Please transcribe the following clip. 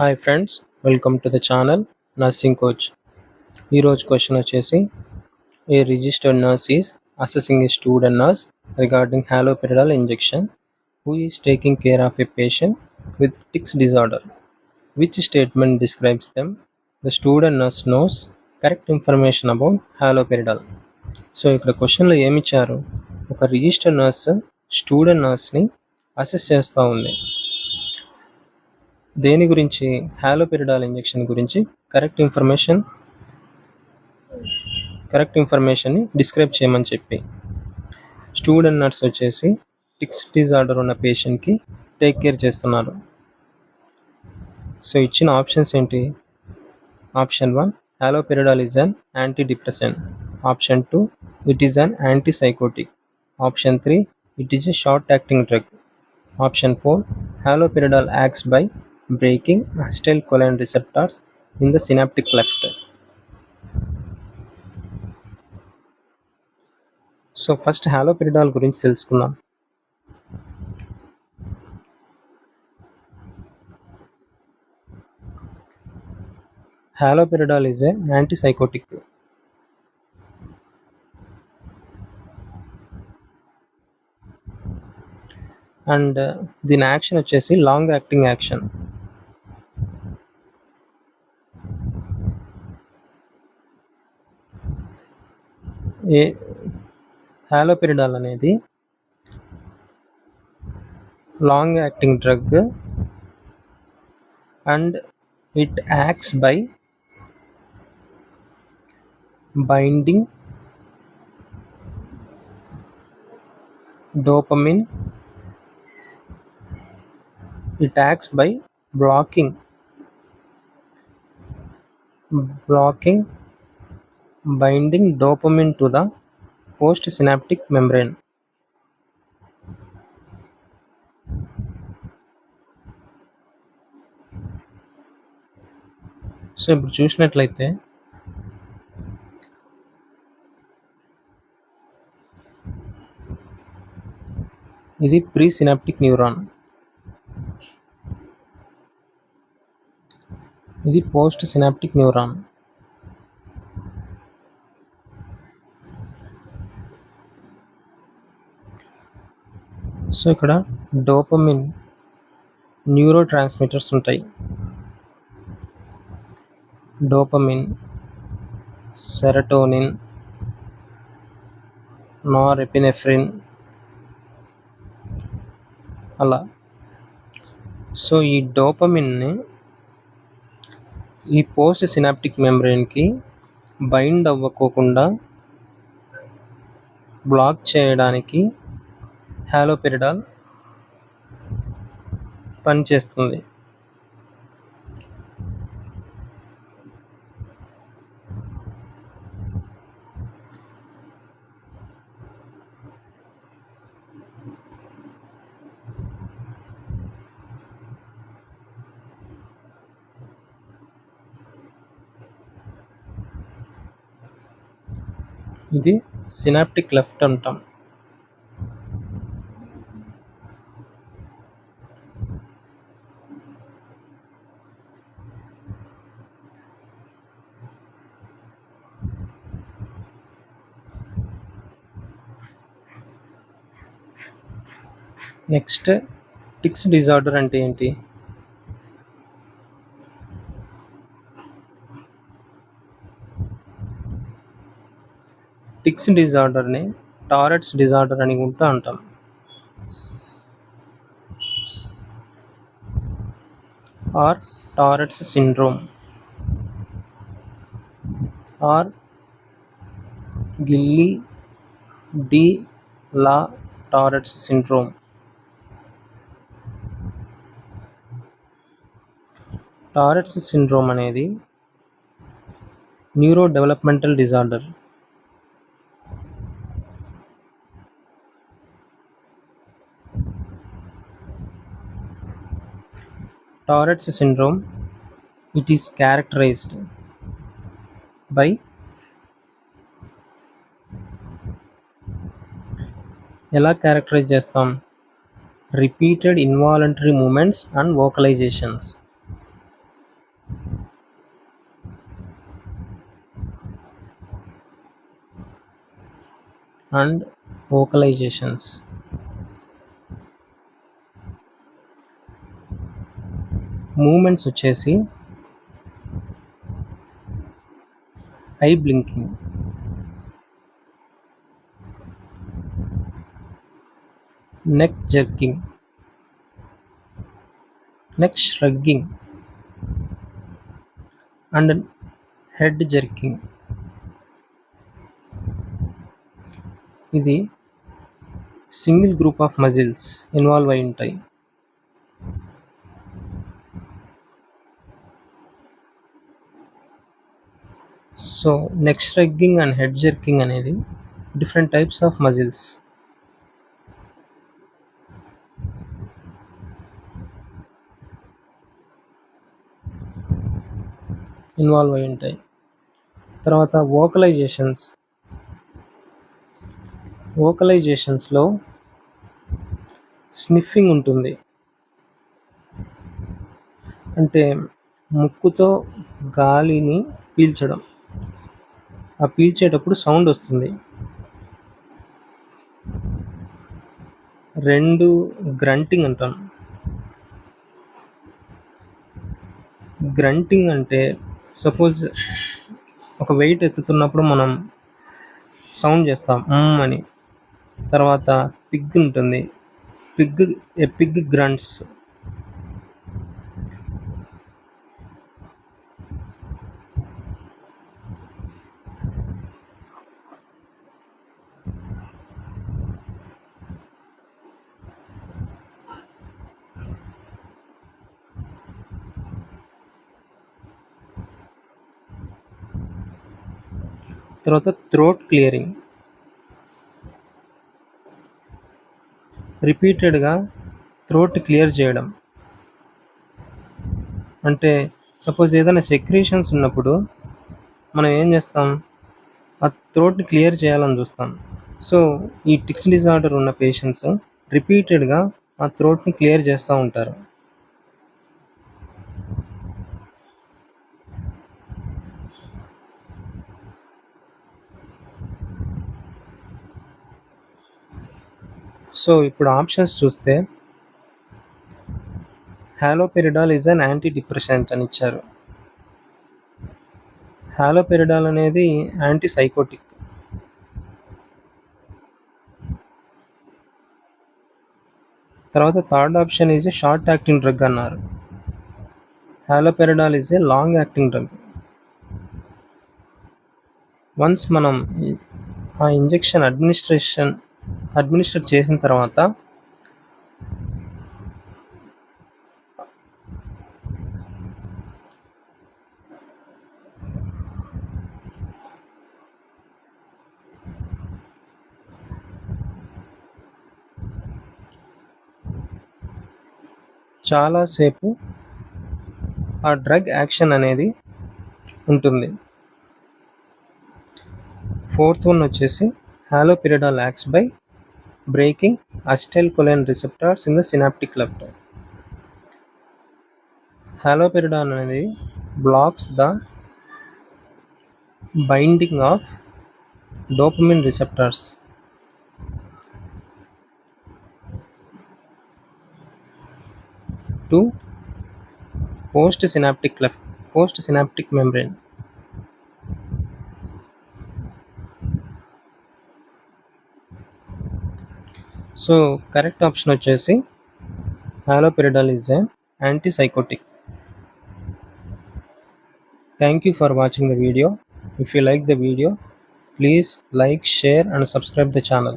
Hi friends, welcome to the channel nursing coach. ఈరోజు question వచ్చేసి, a registered nurse is assessing a student nurse regarding haloperidol injection who is taking care of a patient with tics disorder. Which statement describes them? The student nurse knows correct information about haloperidol. So ఇక్కడ క్వశ్చన్లో ఏమిచ్చారు? ఒక registered nurse student నర్స్ని assess చేస్తూ ఉంది. దేని గురించి? Haloperidol injection గురించి కరెక్ట్ ఇన్ఫర్మేషన్ని డిస్క్రైబ్ చేయమని చెప్పి. స్టూడెంట్ నర్స్ వచ్చేసి టిక్స్ డిజార్డర్ ఉన్న పేషెంట్కి టేక్ కేర్ చేస్తున్నారు. సో ఇచ్చిన ఆప్షన్స్ ఏంటి? Option 1, haloperidol is an antidepressant. Option 2, it is an antipsychotic. Option 3, it is a short acting drug. Option 4, haloperidol acts by breaking acetylcholine receptors in the synaptic cleft. So first haloperidol గురించి తెలుసుకుందాం. Haloperidol is a antipsychotic. And దీని action వచ్చేసి long acting action. Haloperidol అనేది long acting drug and it acts by binding dopamine. It acts by blocking binding dopamine to the postsynaptic membrane. So ఇప్పుడు చూసినట్లయితే ఇది presynaptic neuron, ఇది postsynaptic neuron. So ఇక్కడ dopamine neurotransmitters ఉంటాయి. Dopamine, serotonin, norepinephrine అలా. So ఈ డోపమిన్ని ఈ పోస్ట్ సినాప్టిక్ మెంబ్రేన్కి బైండ్ అవ్వకోకుండా బ్లాక్ చేయడానికి హాలోపెరిడాల్ పనిచేస్తుంది. ఇది సినాప్టిక్ లెఫ్ట్ అంటాం. నెక్స్ట్, టిక్స్ డిజార్డర్ అంటే ఏంటి? టిక్స్ డిజార్డర్ని టారెట్స్ డిజార్డర్ అని కూడా అంటాం. ఆర్ టారెట్స్ సిండ్రోమ్ ఆర్ గిల్లీ de la Tourette's syndrome. Tourette's syndrome అనేది neurodevelopmental disorder. Tourette's syndrome, it is characterized by ఎలా క్యారెక్టరైజ్ చేస్తాం? Repeated involuntary movements and vocalizations. And vocalizations. Movements వచ్చేసి eye blinking, neck jerking, neck shrugging and head jerking. ఇది single group of muscles involve అయి ఉంటాయి. So neck shrugging and head jerking అనేది different types of muscles. Involve అయి ఉంటాయి. తర్వాత వోకలైజేషన్స్లో sniffing ఉంటుంది. అంటే ముక్కుతో గాలిని పీల్చడం. ఆ పీల్చేటప్పుడు సౌండ్ వస్తుంది. 2 గ్రంటింగ్ అంటాం. గ్రంటింగ్ అంటే సపోజ్ ఒక వెయిట్ ఎత్తుతున్నప్పుడు మనం సౌండ్ చేస్తాం అని. తర్వాత పిగ్ ఉంటుంది. పిగ్ గ్రంట్స్. తర్వాత థ్రోట్ క్లియరింగ్. రిపీటెడ్గా థ్రోట్ క్లియర్ చేయడం. అంటే సపోజ్ ఏదైనా సెక్రీషన్స్ ఉన్నప్పుడు మనం ఏం చేస్తాం, ఆ థ్రోట్ని క్లియర్ చేయాలని చూస్తాం. సో ఈ టిక్స్ డిజార్డర్ ఉన్న పేషెంట్స్ రిపీటెడ్గా ఆ థ్రోట్ని క్లియర్ చేస్తూ ఉంటారు. సో ఇప్పుడు ఆప్షన్స్ చూస్తే haloperidol is an antidepressant అని ఇచ్చారు. హాలోపెరిడాల్ అనేది యాంటీ సైకోటిక్. తర్వాత third option is a short acting drug అన్నారు. Haloperidol is a long acting drug. Once మనం ఆ ఇంజెక్షన్ అడ్మినిస్టర్ చేసిన తర్వాత చాలాసేపు ఆ డ్రగ్ యాక్షన్ అనేది ఉంటుంది. ఫోర్త్ వన్ వచ్చేసి haloperidol acts by breaking acetylcholine receptors in the synaptic cleft. Haloperidol అనేది blocks the binding of dopamine receptors to postsynaptic membrane. So correct option వచ్చేసి haloperidol is an antipsychotic. Thank you for watching the video. If you like the video, please like, share and subscribe the channel.